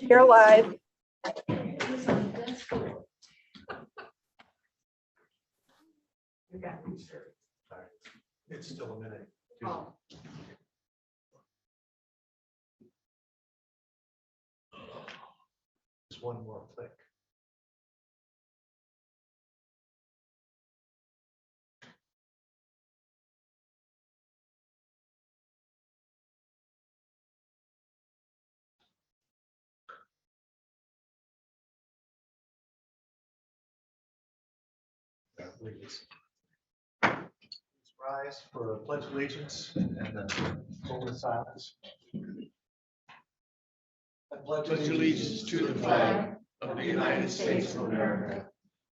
You're live. It's still a minute. Oh. Just one more click. Please rise for a pledge of allegiance and moment of silence. I pledge allegiance to the flag of the United States of America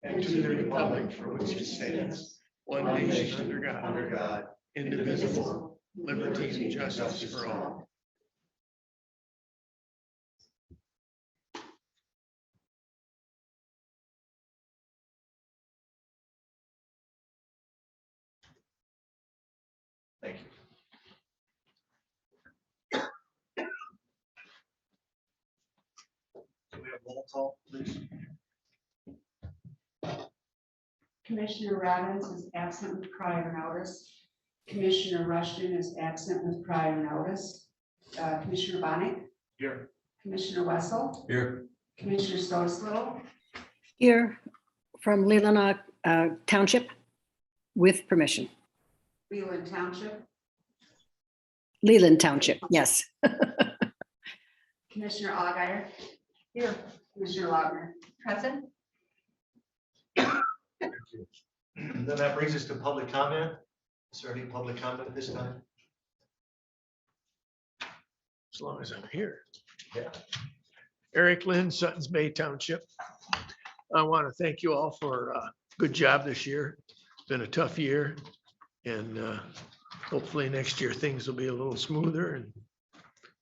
and to the republic for which it stands, one nation under God, indivisible, liberty and justice for all. Thank you. Do we have roll call, please? Commissioner Robbins is absent with prior notice. Commissioner Rushton is absent with prior notice. Commissioner Bonnet, Here. Commissioner Wessel, Here. Commissioner Stossel, Here from Leelanau Township with permission. Leland Township, Leland Township, yes. Commissioner Allgaier. Here. Commissioner Lautner. Present. Thank you. And then that brings us to public comment. Is there any public comment at this time? As long as I'm here. Yeah. Eric Lynn, Suttons Bay Township. I want to thank you all for a good job this year. It's been a tough year. And hopefully next year things will be a little smoother and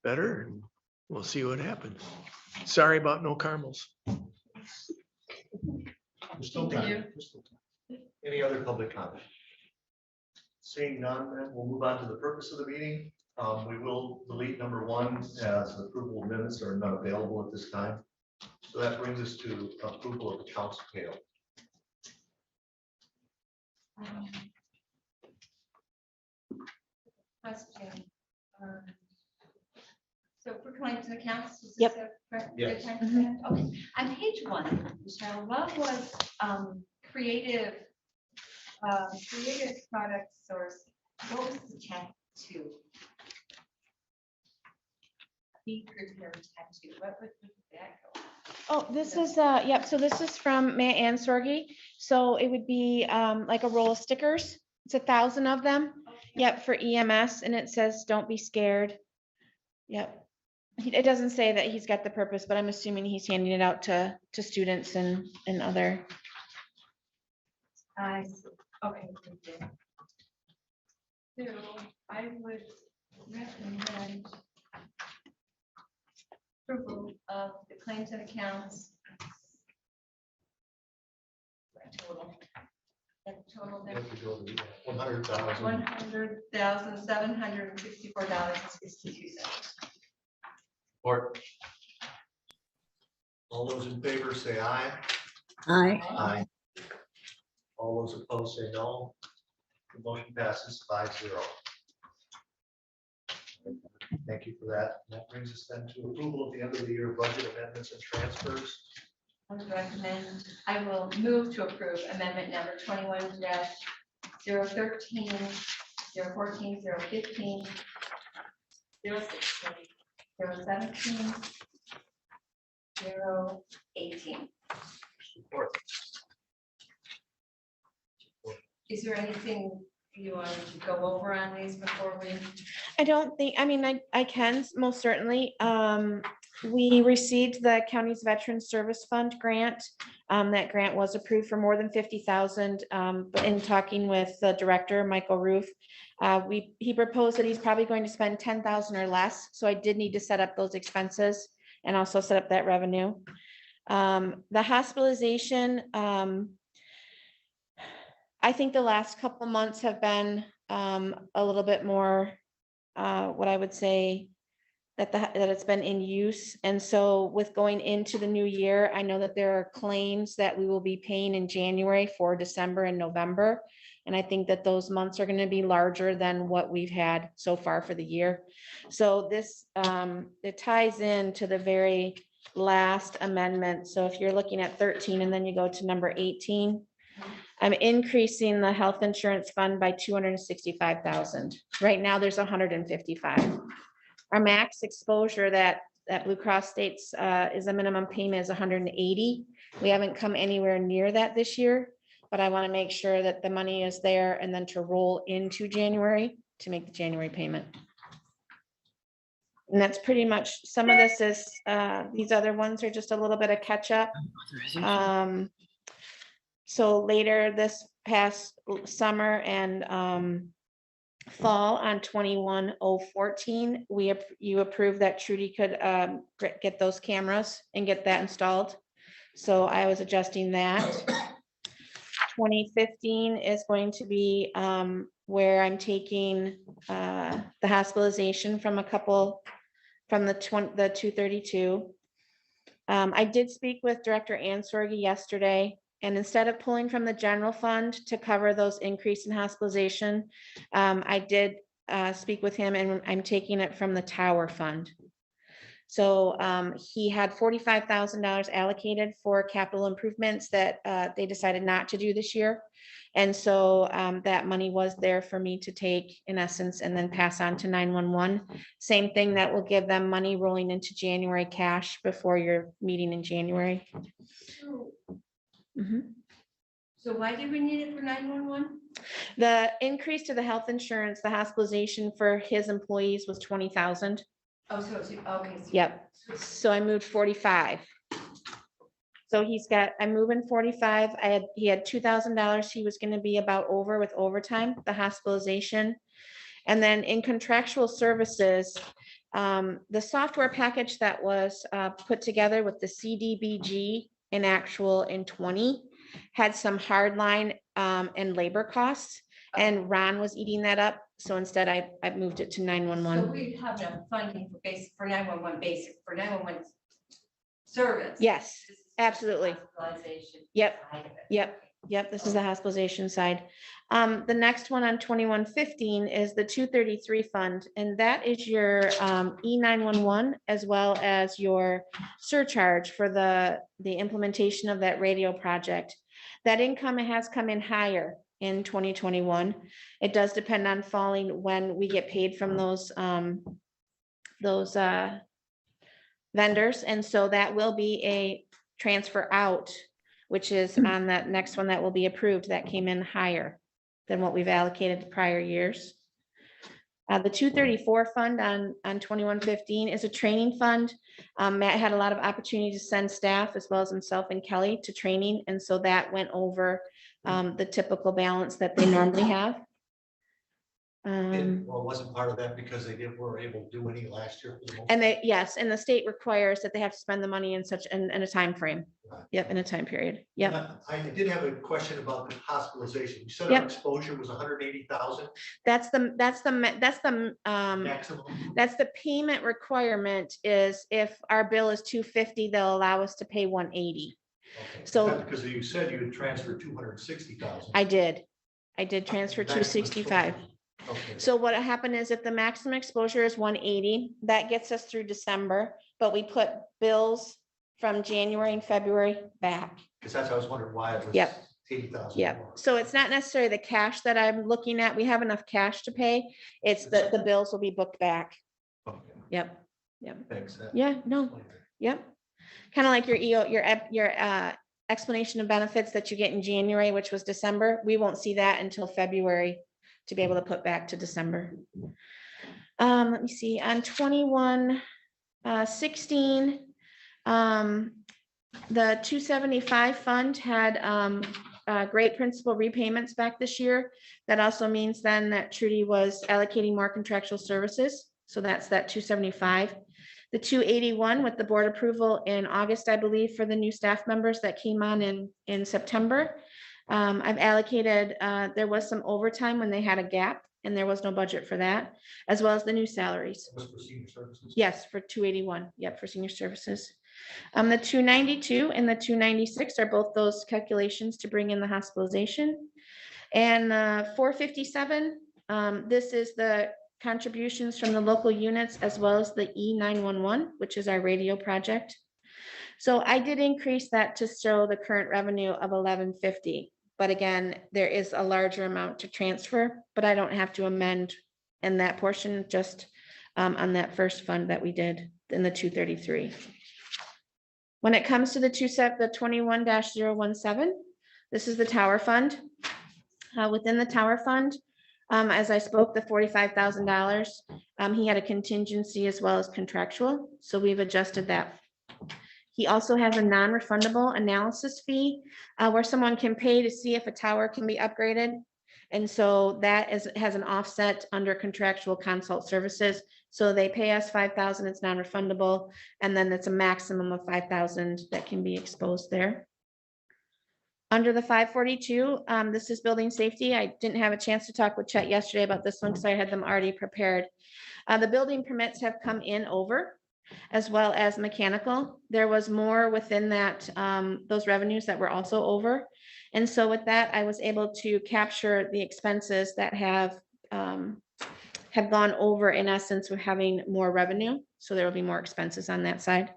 better, and we'll see what happens. Sorry about no caramels. We're still time. We're still time. Any other public comment? Seeing none, then we'll move on to the purpose of the meeting. We will delete number 1 as approval of minutes are not available at this time. So that brings us to approval of accounts payable. Question. So for claims and accounts. is this Yep. a correct- Yes. good time for that? Okay, on page 1, Michelle, what was creative product source? What was the tattoo? Bead repair tattoo. What would that go? Oh, this is, yep, so this is from Matt and Sorgi. So it would be like a roll of stickers. It's 1,000 of them. Yep, for EMS, and it says, don't be scared. Yep. It doesn't say that he's got the purpose, but I'm assuming he's handing it out to students and other. I see. Okay. Thank you. So I would recommend approval of the claims and accounts. Total We have to go to 100,000. $100,764.62. Or all those in favor say aye. Aye. Aye. All those opposed say no. The motion passes 5-0. Thank you for that. That brings us then to approval of the end of the year budget amendments and transfers. I would recommend, I will move to approve amendment number 21-013, 014, 015, 016, 017, 018. Support. Is there anything you wanted to go over on these before we? I don't think, I mean, I can most certainly. We received the county's Veteran Service Fund grant. That grant was approved for more than 50,000. But in talking with the director, Michael Roof, he proposed that he's probably going to spend 10,000 or less. So I did need to set up those expenses and also set up that revenue. The hospitalization, I think the last couple months have been a little bit more, what I would say, that it's been in use. And so with going into the new year, I know that there are claims that we will be paying in January for December and November. And I think that those months are going to be larger than what we've had so far for the year. So this, it ties into the very last amendment. So if you're looking at 13 and then you go to number 18, I'm increasing the health insurance fund by 265,000. Right now, there's 155. Our max exposure that Blue Cross states is a minimum payment is 180. We haven't come anywhere near that this year, but I want to make sure that the money is there and then to roll into January to make the January payment. And that's pretty much, some of this is, these other ones are just a little bit of catch up. So later this past summer and fall on 21-014, you approved that Trudy could get those cameras and get that installed. So I was adjusting that. 2015 is going to be where I'm taking the hospitalization from a couple from the 232. I did speak with Director Ansorgi yesterday, and instead of pulling from the general fund to cover those increase in hospitalization, I did speak with him, and I'm taking it from the tower fund. So he had $45,000 allocated for capital improvements that they decided not to do this year. And so that money was there for me to take in essence and then pass on to 911. Same thing, that will give them money rolling into January cash before your meeting in January. So why did we need it for 911? The increase to the health insurance, the hospitalization for his employees was 20,000. Oh, so it's, okay. So Yep. So I moved 45. So I'm moving 45. He had $2,000. He was going to be about over with overtime, the hospitalization. And then in contractual services, the software package that was put together with the CDBG in actual in 20 had some hardline and labor costs, and Ron was eating that up. So instead I moved it to 911. So we have enough funding for 911 service. Yes, This is absolutely. hospitalization Yep. side of it. Yep, this is the hospitalization side. The next one on 2115 is the 233 fund, and that is your E911 as well as your surcharge for the implementation of that radio project. That income has come in higher in 2021. It does depend on falling when we get paid from those vendors, and so that will be a transfer out, which is on that next one that will be approved, that came in higher than what we've allocated the prior years. The 234 fund on 2115 is a training fund. Matt had a lot of opportunity to send staff as well as himself and Kelly to training, and so that went over the typical balance that they normally have. Well, it wasn't part of that because they were able to do any last year. For the most And part. yes, and the state requires that they have to spend the money in a time frame. Right. Yep, in a time period. Yep. I did have a question about the hospitalization. You said Yep. our exposure was 180,000 That's the maximum. that's the payment requirement. Is if our bill is 250, they'll allow us to pay 180. Okay. So- That's because you said you would transfer 260,000. I did transfer 265. Okay. So what happened is if the maximum exposure is 180, that gets us through December, but we put bills from January and February back. Because that's, I was wondering why it was Yep. 80,000. Yep. more. So it's not necessarily the cash that I'm looking at. We have enough cash to pay. It's the bills will be booked back. Okay. Yep. Thanks. Yeah, no. Yep. Kind of like your explanation of benefits that you get in January, which was December. We won't see that until February to be able to put back to December. Let me see, on 2116, the 275 fund had great principal repayments back this year. That also means then that Trudy was allocating more contractual services. So that's that 275. The 281 with the board approval in August, I believe, for the new staff members that came on in September. I've allocated, there was some overtime when they had a gap and there was no budget for that, as well as the new salaries. Was for senior services? Yes, for 281, yep, for senior services. The 292 and the 296 are both those calculations to bring in the hospitalization. And 457, this is the contributions from the local units as well as the E911, which is our radio project. So I did increase that to show the current revenue of 1150. But again, there is a larger amount to transfer, but I don't have to amend in that portion, just on that first fund that we did in the 233. When it comes to the 21-017, this is the tower fund. Within the tower fund, as I spoke, the $45,000, he had a contingency as well as contractual, so we've adjusted that. He also has a non-refundable analysis fee where someone can pay to see if a tower can be upgraded. And so that has an offset under contractual consult services. So they pay us $5,000, it's non-refundable, and then it's a maximum of $5,000 that can be exposed there. Under the 542, this is building safety. I didn't have a chance to talk with Chet yesterday about this one because I had them already prepared. The building permits have come in over, as well as mechanical. There was more within that, those revenues that were also over. And so with that, I was able to capture the expenses that have gone over. In essence, we're having more revenue, so there will be more expenses on that side.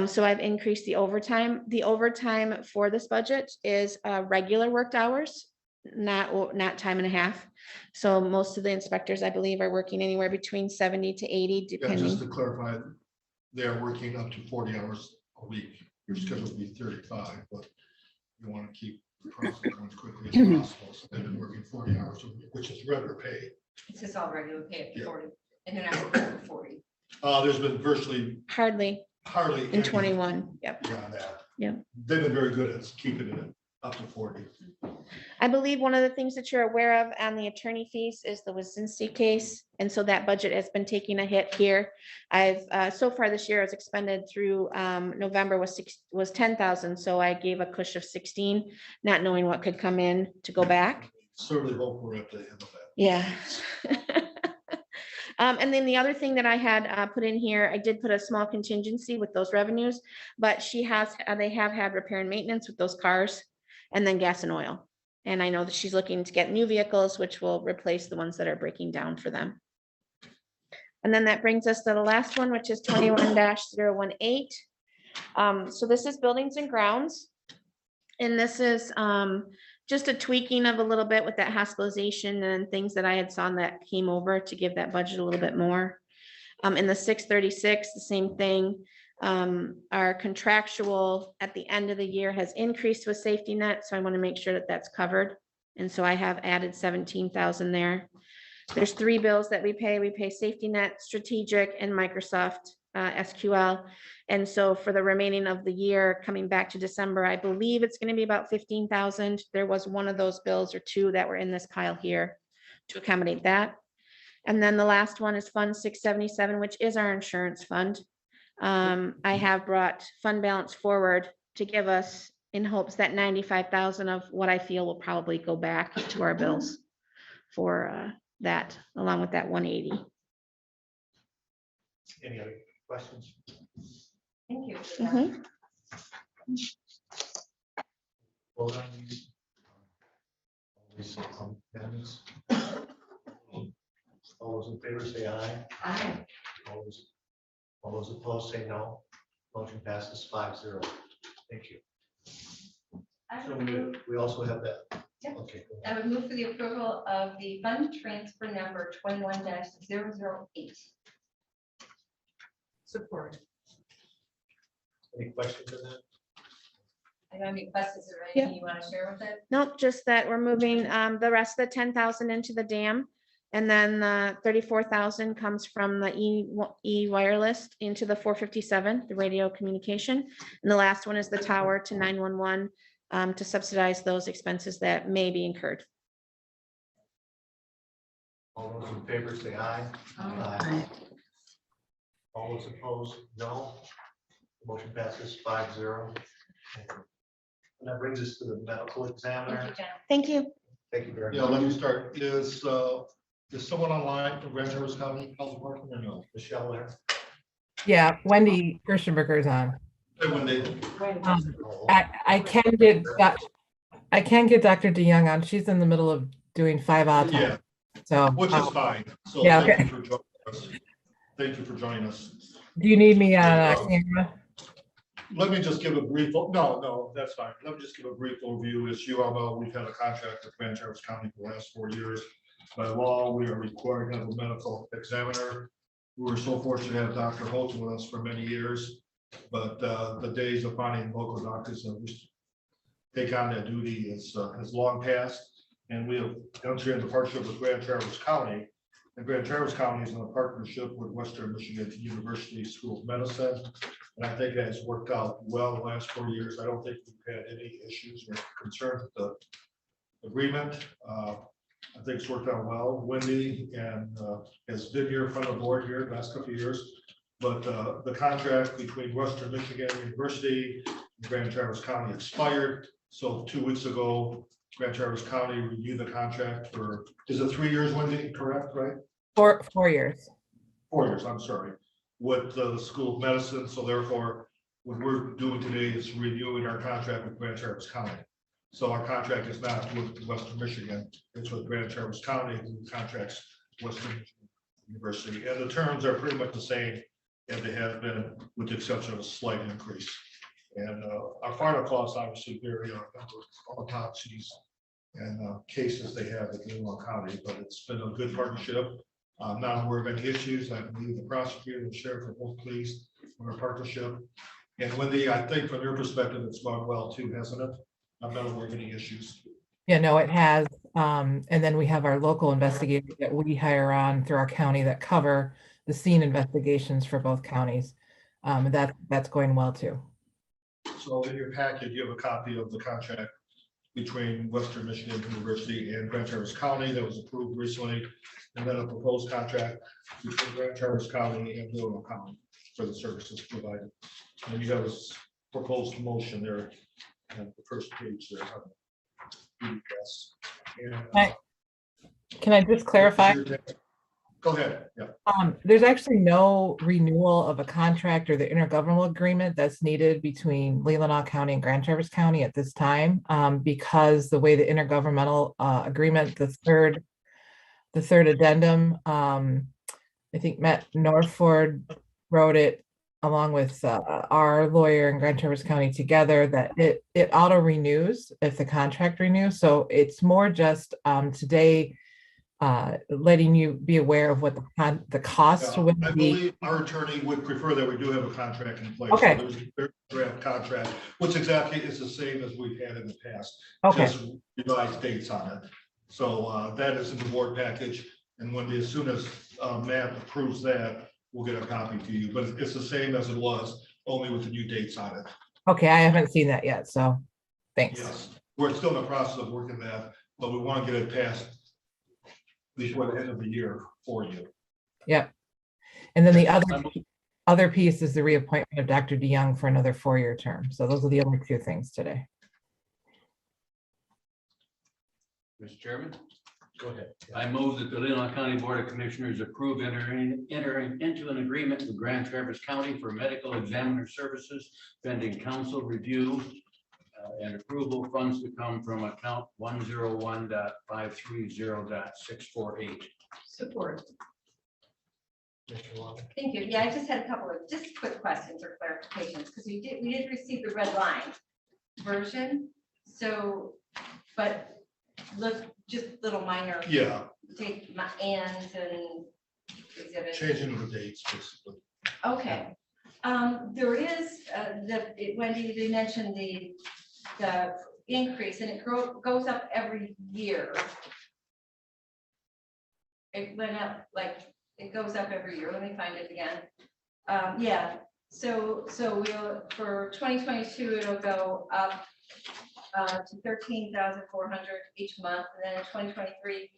So I've increased the overtime. The overtime for this budget is regular worked hours, not time and a half. So most of the inspectors, I believe, are working anywhere between 70 to 80, Yeah, just depending. to clarify, they're working up to 40 hours a week. Your schedule will be 35, but you want to keep the process going as quickly as possible. So they've been working 40 hours a week, which is regular pay. It's just all regular pay at Yeah. 40, and they're not working for 40. There's been virtually Hardly hardly in any 21. Yep. beyond that. Yeah. They've been very good at keeping it up to 40. I believe one of the things that you're aware of on the attorney fees is the Wazinski case. And so that budget has been taking a hit here. I've, so far this year, has expended through November was 10,000. So I gave a push of 16, not knowing what could come in to go back. Certainly hope we're at the end of that. Yeah. And then the other thing that I had put in here, I did put a small contingency with those revenues, but they have had repair and maintenance with those cars, and then gas and oil. And I know that she's looking to get new vehicles, which will replace the ones that are breaking down for them. And then that brings us to the last one, which is 21-018. So this is buildings and grounds. And this is just a tweaking of a little bit with that hospitalization and things that I had saw that came over to give that budget a little bit more. In the 636, the same thing. Our contractual at the end of the year has increased with safety net, so I want to make sure that that's covered. And so I have added 17,000 there. There's 3 bills that we pay. We pay safety net, strategic, and Microsoft SQL. And so for the remaining of the year, coming back to December, I believe it's going to be about 15,000. There was one of those bills or 2 that were in this pile here to accommodate that. And then the last one is Fund 677, which is our insurance fund. I have brought fund balance forward to give us, in hopes that 95,000 of what I feel will probably go back to our bills for that, along with that 180. Any other questions? Thank you. Mhm. Vote on these. Amendments. All those in favor say aye. Aye. All those opposed say no. Motion passes 5-0. Thank you. I So would move- we also have that. Yep. Okay. go I ahead. would move for the approval of the fund transfer number 21-008. Support. Any questions on that? I don't have any questions or Yeah. anything you want to share with it? Nope, just that we're moving the rest of the 10,000 into the dam. And then 34,000 comes from the e-wireless into the 457, the radio communication. And the last one is the tower to 911 to subsidize those expenses that may be incurred. All those in favor say aye. Aye. All those opposed, no. Motion passes 5-0. And that brings us to the medical Thank examiner. you, John. Thank you. Thank you very Yeah, much. let me start. Is Is someone online from Grand Traverse County Health Department or no? Michelle there? Yeah, Wendy Kirstenberger is on. Hey, Wendy. I can get Dr. DeYoung on. She's in the middle of doing 5 Yeah, autopsies. So, which is fine. So Yeah, thank okay. you for joining us. Thank you for joining us. do you need me on Yeah. camera? Let me just give a brief, no, that's fine. Let me just give a brief overview. As you all know, we've had a contract with Grand Traverse County for the last 4 years. By law, we are required to have a medical examiner. We were so fortunate to have Dr. Holton with us for many years, but the days of finding local doctors that take on that duty has long passed. And we have entered into partnership with Grand Traverse County. And Grand Traverse County is in a partnership with Western Michigan University School of Medicine. And I think that has worked out well the last 4 years. I don't think we've had any issues or concerns with the agreement. I think it's worked out well. Wendy has been here in front of the board here the last couple of years. But the contract between Western Michigan University and Grand Traverse County expired. So 2 weeks ago, Grand Traverse County reviewed the contract for, is it 3 years, Wendy, correct, right? 4 years. 4 years, I'm sorry, with the School of Medicine. So therefore, what we're doing today is reviewing our contract with Grand Traverse County. So our contract is not with Western Michigan, it's with Grand Traverse County, who contracts Western Michigan University. And the terms are pretty much the same as they have been, with the exception of a slight increase. And our final costs obviously vary on number of autopsies and cases they have at Leelanau County, but it's been a good partnership. I'm not aware of any issues. I believe the prosecutor and the sheriff are both pleased with our partnership. And Wendy, I think from your perspective, it's gone well too, hasn't it? I'm not aware of any issues. Yeah, no, it has. And then we have our local investigators that we hire on through our county that cover the scene investigations for both counties. That's going well too. So in your package, you have a copy of the contract between Western Michigan University and Grand Traverse County that was approved recently. And then a proposed contract between Grand Traverse County and Leelanau County for the services provided. And you have a proposed motion there on the first page there. Yes. And, Can I just clarify? Go ahead, yeah. There's actually no renewal of a contract or the intergovernmental agreement that's needed between Leelanau County and Grand Traverse County at this time, because the way the intergovernmental agreement, the third addendum, I think Matt Norford wrote it along with our lawyer in Grand Traverse County together, that it auto renews if the contract renews. So it's more just today letting you be aware of what the cost would I be. believe our attorney would prefer that we do have a contract in place. Okay. So there's a draft contract, which exactly is the same as we've had in the past. Okay. Just revised dates on it. So that is in the board package. And as soon as Matt approves that, we'll get a copy to you. But it's the same as it was, only with the new dates on it. Okay, I haven't seen that yet, so thanks. Yes, we're still in the process of working that, but we want to get it passed before the end of the year for you. Yep. And then the other piece is the reappointment of Dr. DeYoung for another 4-year term. So those are the only 2 things today. Mr. Chairman, Go ahead. I move that the Leelanau County Board of Commissioners approve entering into an agreement with Grand Traverse County for medical examiner services pending council review and approval. Funds to come from account 101.530.648. Support. Thank you. Yeah, I just had a couple of just quick questions or clarifications, because we did receive the red line version. So, but look, just little minor, Yeah, take my ands and exhibits. changing the dates basically. Okay, there is, Wendy, they mentioned the increase, and it goes up every year. It went up, like, it goes up every year. Let me find it again. Yeah, so we'll, for 2022, it'll go up to 13,400 each month, and then in 2023,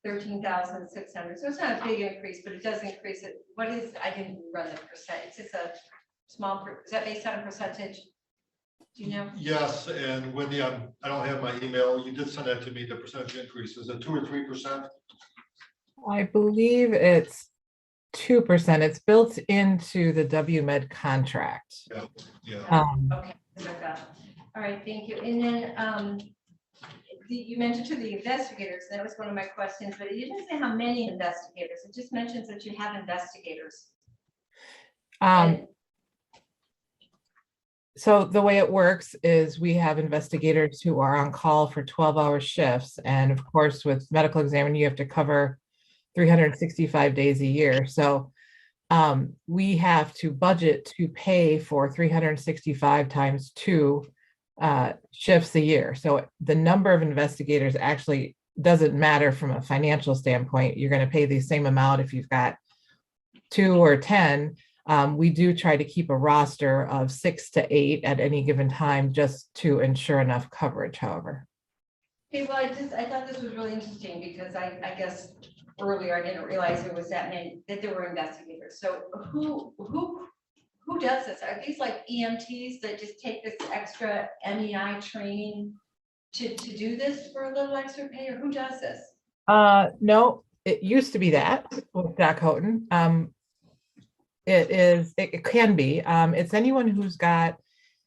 13,600. So it's not a big increase, but it does increase it. What is, I didn't run the percent. It's just a small, is that based on a percentage? Do you know? Yes, and Wendy, I don't have my email. You did send that to me, the percentage increase. Is it 2 or 3%? I believe it's 2%. It's built into the WMed contract. Yeah. Okay, that's what I thought. All right, thank you. And then you mentioned to the investigators, that was one of my questions, but you didn't say how many investigators. It just mentions that you have investigators. And- So the way it works is we have investigators who are on call for 12-hour shifts. And of course, with medical examiner, you have to cover 365 days a year. So we have to budget to pay for 365 times 2 shifts a year. So the number of investigators actually doesn't matter from a financial standpoint. You're going to pay the same amount if you've got 2 or 10. We do try to keep a roster of 6 to 8 at any given time just to ensure enough coverage, however. Okay, well, I thought this was really interesting because I guess earlier I didn't realize there was that many, that there were investigators. So who does this? Are these like EMTs that just take this extra MEI training to do this for a little extra pay, or who does this? No, it used to be that with Doc Houghton. It can be. It's anyone who's got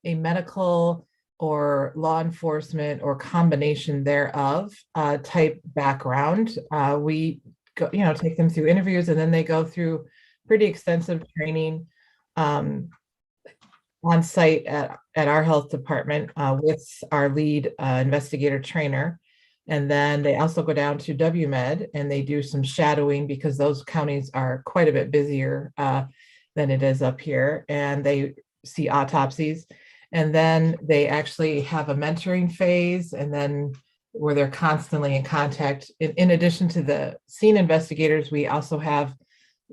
a medical or law enforcement or combination thereof type background. We go, take them through interviews, and then they go through pretty extensive training on site at our health department with our lead investigator trainer. And then they also go down to WMed and they do some shadowing because those counties are quite a bit busier than it is up here. And they see autopsies. And then they actually have a mentoring phase, and then where they're constantly in contact. In addition to the scene investigators, we also have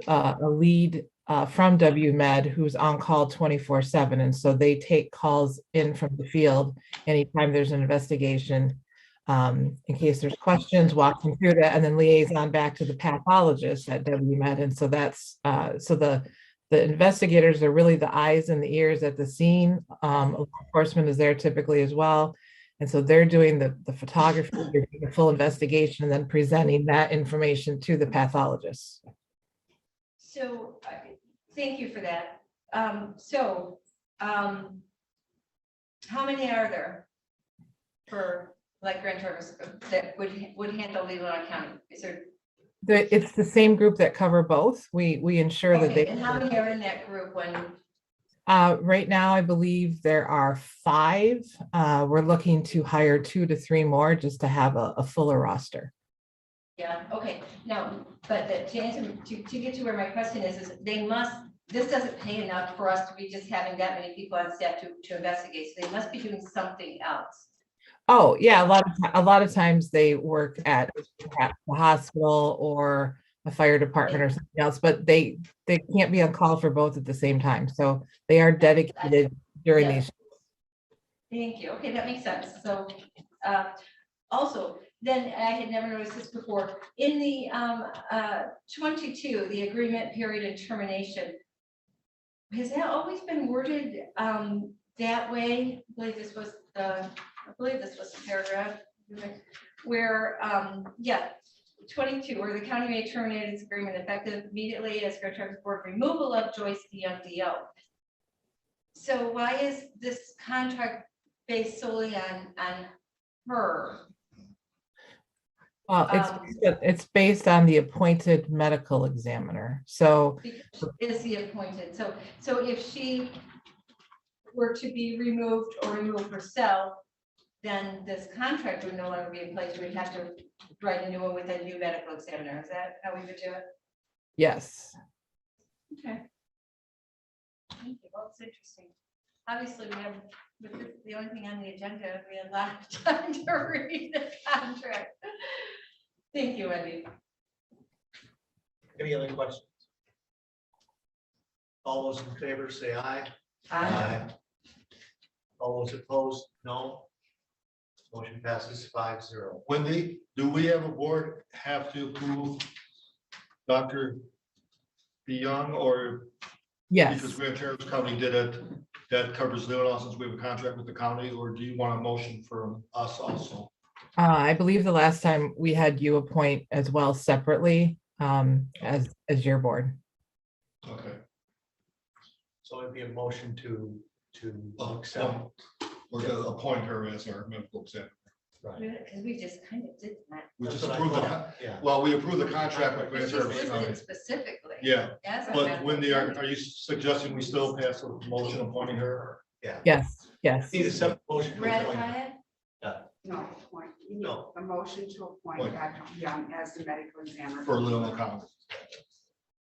a lead from WMed who's on call 24/7. And so they take calls in from the field anytime there's an investigation, in case there's questions, walk them through that, and then liaison back to the pathologist at WMed. And so that's so the investigators are really the eyes and the ears at the scene. Law enforcement is there typically as well. And so they're doing the photography, they're doing the full investigation, and then presenting that information to the pathologist. So thank you for that. How many are there for like Grand Traverse that would handle Leelanau County? Is there? It's the same group that cover both. We ensure that Okay, they. and how many are in that group when? Right now, I believe there are 5. We're looking to hire 2 to 3 more just to have a fuller roster. Yeah, okay, no, but to answer, to get to where my question is they must, this doesn't pay enough for us to be just having that many people on staff to investigate, so they must be doing something else. Oh, yeah, a lot of times they work at perhaps the hospital or a fire department or something else, but they can't be on call for both at the same time. So they are dedicated during Yeah. these. Thank you, okay, that makes sense. So also, then I had never noticed this before, in the 22, the agreement period and termination, has that always been worded that way? I believe this was the paragraph where, 22, where the county may terminate its agreement effective immediately as Grand Traverse Board removal of Joyce DO. So why is this contract based solely on her? Well, it's based on the appointed medical examiner. So Is the appointed, so if she were to be removed or remove herself, then this contract would no longer be in place. We'd have to write a new one with a new medical examiner. Is that how we would do it? yes. Okay. Thank you. Well, it's interesting. Obviously, we have, with this, the only thing on the agenda, we had a lot of time to read the contract. Thank you, Wendy. Any other questions? All those in favor say aye. Aye. All those opposed, no. Motion passes 5-0. Wendy, do we have a board have to approve Dr. Young, or Yes. because Grand Traverse County did it, that covers Leelanau since we have a contract with the county, or do you want a motion from us also? I believe the last time we had you appoint as well separately. as your board. Okay. So it'd be a motion to Oh, accept. We're gonna appoint her as our medical examiner. Right. Because we just kind of did that. We That's just what I approved the, thought, yeah. well, we approved the contract with But Grand she Traverse listed County. it specifically. Yeah, as a but medical Wendy, are examiner. you suggesting we still pass a motion appointing her? Yeah. Yes, yes. Need a separate motion. to appoint her. Ratify it? No, appoint, you need No. a motion to appoint Appoint. Dr. Young as the medical examiner. For Leelanau County.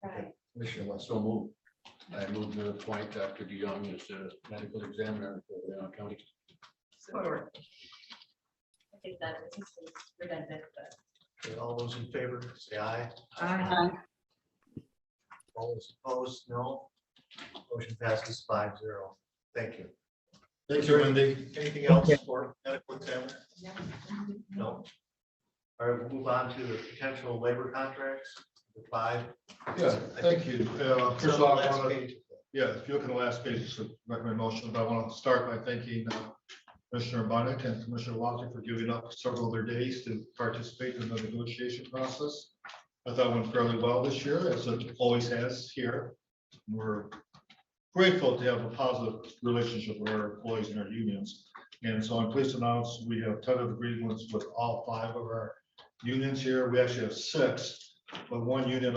Right. Commissioner West. So move. I move to appoint Dr. DeYoung as the medical examiner for Leelanau County. Support. I think that is redundant, but. Okay, all those in favor, say aye. Aye. All those opposed, no. Motion passes 5-0. Thank you. Thank you, Wendy. Anything else for medical examiner? No. All right, we'll move on to the potential labor contracts, the 5. Yeah, thank you. First of all, I Last want to, page. yeah, if you look at the last page, it's a recommend motion, but I want to start by thanking Commissioner Bonnet and Commissioner Walter for giving up several of their days to participate in the negotiation process. I thought it went fairly well this year, as it always has here. We're grateful to have a positive relationship with our employees and our unions. And so I'm pleased to announce we have tentative agreements with all 5 of our unions here. We actually have 6, but one union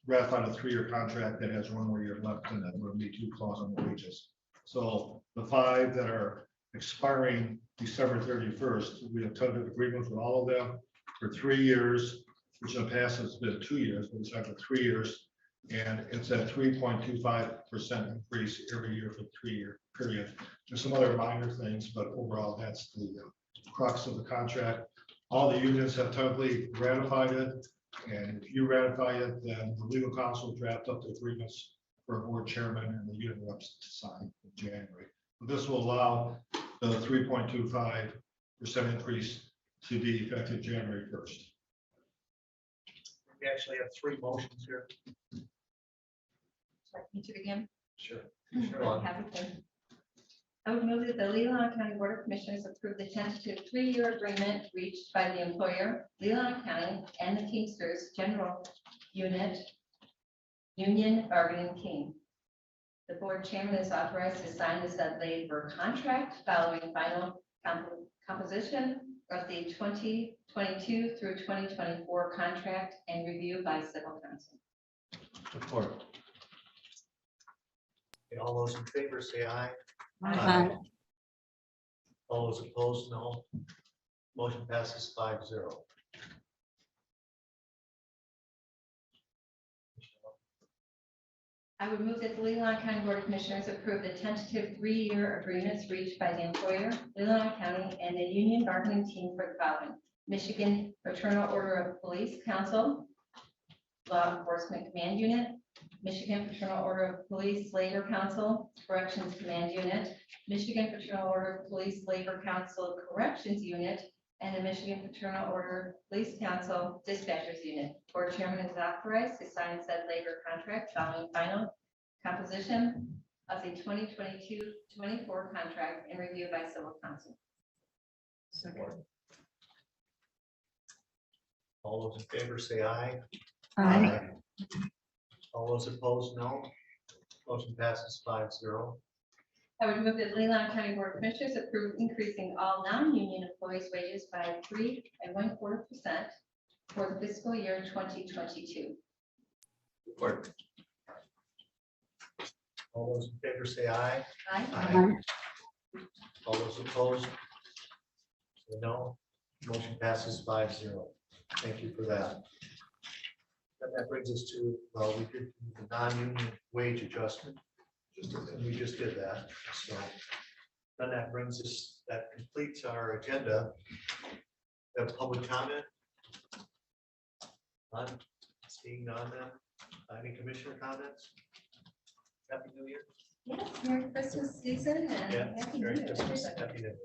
ratified a 3-year contract that has 1 more year left in it. We're going to be 2 clause on the wages. So the 5 that are expiring December 31st, we have tentative agreements with all of them for 3 years, which in the past has been 2 years, but it's after 3 years. And it's a 3.25% increase every year for the 3-year period. There's some other minor things, but overall, that's the crux of the contract. All the unions have totally ratified it. And if you ratify it, then the legal counsel draft up the agreements for a board chairman and the union reps to sign in January. This will allow the 3.25% increase to be effective January 1st. We actually have 3 motions here. Should I read it again? Sure. I'm happy to. I would move that the Leelanau County Board of Commissioners approve the tentative 3-year agreement reached by the employer, Leelanau County, and the Teamsters General Unit Union Bargaining Team. The board chairman is authorized to sign the said labor contract following final composition of the 2022 through 2024 contract and review by civil council. Support. Okay, all those in favor, say aye. Aye. All those opposed, no. Motion passes 5-0. I would move that the Leelanau County Board of Commissioners approve the tentative 3-year agreements reached by the employer, Leelanau County, and the union bargaining team for the following: Michigan Fraternal Order of Police Council, Law Enforcement Command Unit, Michigan Fraternal Order of Police Labor Council, Corrections Command Unit, Michigan Fraternal Order of Police Labor Council Corrections Unit, and the Michigan Fraternal Order Police Council Dispatchers Unit. Board chairman is authorized to sign said labor contract following final composition of the 2022-24 contract and review by civil council. All those in favor, say aye. Aye. All those opposed, no. Motion passes 5-0. I would move that Leelanau County Board of Commissioners approve increasing all non-union employees' wages by 3.25% for the fiscal year 2022. Support. All those in favor, say aye. Aye. Aye. All those opposed, say no. Motion passes 5-0. Thank you for that. And that brings us to, well, we did the non-union wage adjustment. And we just did that. So then that brings us, that completes our agenda. We have public comment. None. Seeing none then. Any commissioner comments? Happy New Year. Yes, Merry Christmas season and Yeah, Happy New Merry Year. Christmas. everybody. Happy New Year.